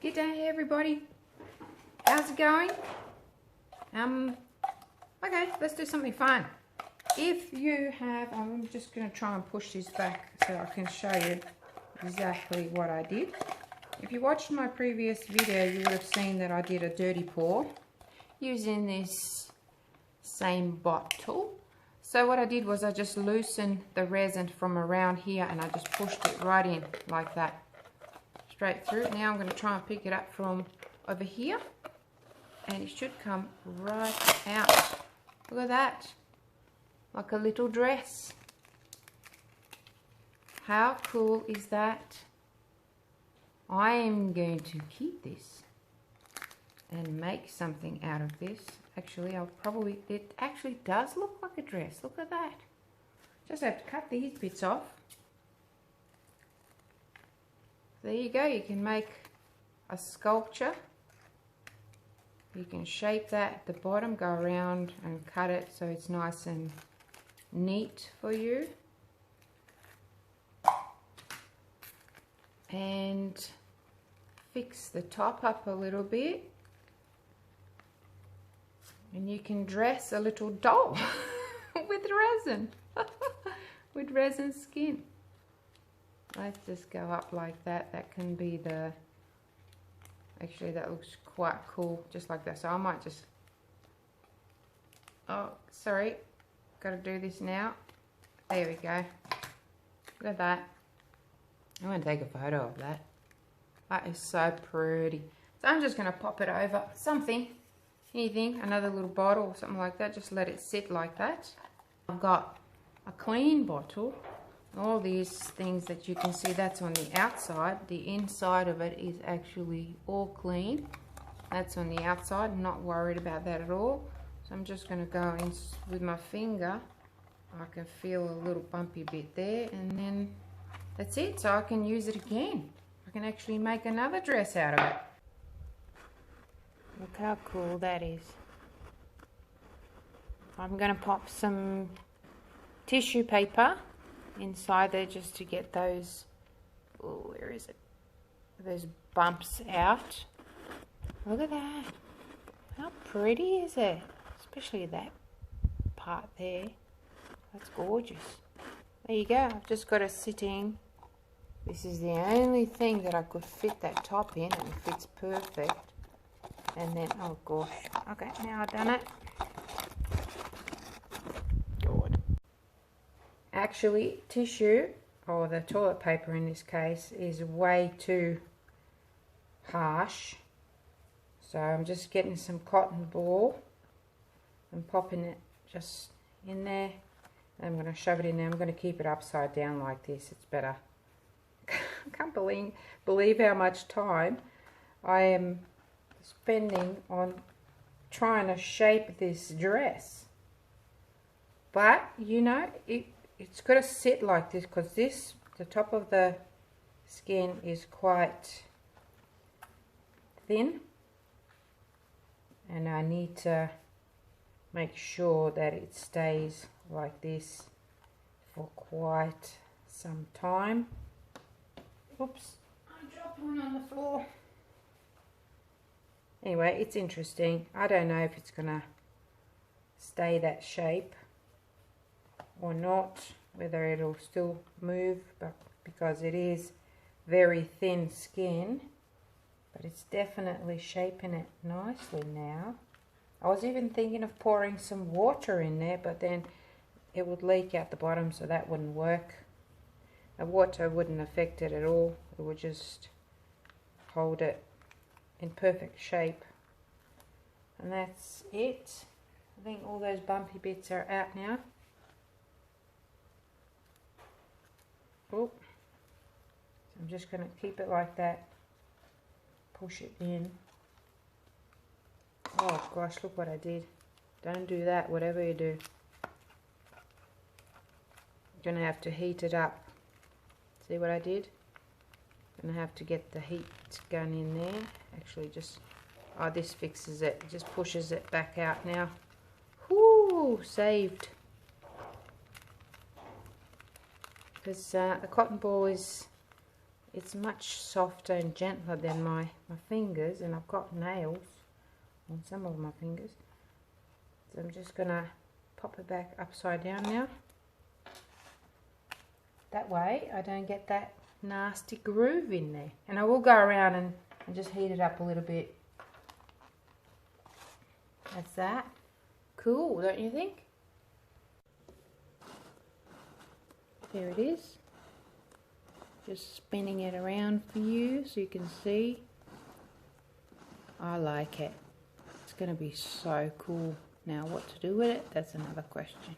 Good day everybody. How's it going? Okay, let's do something fun. If you have, I'm just going to try and push this back so I can show you exactly what I did. If you watched my previous video, you would have seen that I did a dirty pour using this same bottle. So what I did was I just loosened the resin from around here and I just pushed it right in like that, straight through. Now I'm going to try and pick it up from over here and it should come right out. Look at that, like a little dress. How cool is that? I am going to keep this and make something out of this. Actually, it actually does look like a dress. Look at that. Just have to cut these bits off. There you go. You can make a sculpture. You can shape that at the bottom, go around and cut it so it's nice and neat for you. And fix the top up a little bit. And you can dress a little doll with resin, with resin skin. Let's just go up like that. That can be the, actually that looks quite cool, just like that. So I might just, oh, sorry, got to do this now. There we go. Look at that. I'm going to take a photo of that. That is so pretty. So I'm just going to pop it over something. Anything, another little bottle or something like that, just let it sit like that. I've got a clean bottle. All these things that you can see, that's on the outside. The inside of it is actually all clean. That's on the outside. I'm not worried about that at all. So I'm just going to go in with my finger. I can feel a little bumpy bit there, and then that's it. So I can use it again. I can actually make another dress out of it. Look how cool that is. I'm going to pop some tissue paper inside there just to get those, oh, where is it? Those bumps out. Look at that. How pretty is it? Especially that part there. That's gorgeous. There you go. I've just got it sitting. This is the only thing that I could fit that top in, and it fits perfect. And then, oh gosh, okay, now I've done it. Good. Actually, tissue, or the toilet paper in this case, is way too harsh. So I'm just getting some cotton ball and popping it just in there. I'm going to shove it in there. I'm going to keep it upside down like this. It's better. I can't believe how much time I am spending on trying to shape this dress, but you know, it's got to sit like this because the top of the skin is quite thin, and I need to make sure that it stays like this for quite some time. Oops, I dropped one on the floor. Anyway, it's interesting. I don't know if it's going to stay that shape or not, whether it'll still move, but because it is very thin skin, but it's definitely shaping it nicely now. I was even thinking of pouring some water in there, but then it would leak out the bottom, so that wouldn't work. The water wouldn't affect it at all. It would just hold it in perfect shape. And that's it. I think all those bumpy bits are out now. Oh, so I'm just going to keep it like that. Push it in. Oh gosh, look what I did. Don't do that, whatever you do. You're going to have to heat it up. See what I did? Gonna have to get the heat gun in there. Actually, just, oh, this fixes it. It just pushes it back out now. Whoo, saved. Because the cotton ball is it's much softer and gentler than my fingers, and I've got nails on some of my fingers. So I'm just going to pop it back upside down now. That way I don't get that nasty groove in there. And I will go around and just heat it up a little bit. That's that. Cool, don't you think? There it is. Just spinning it around for you so you can see. I like it. It's going to be so cool. Now what to do with it, that's another question.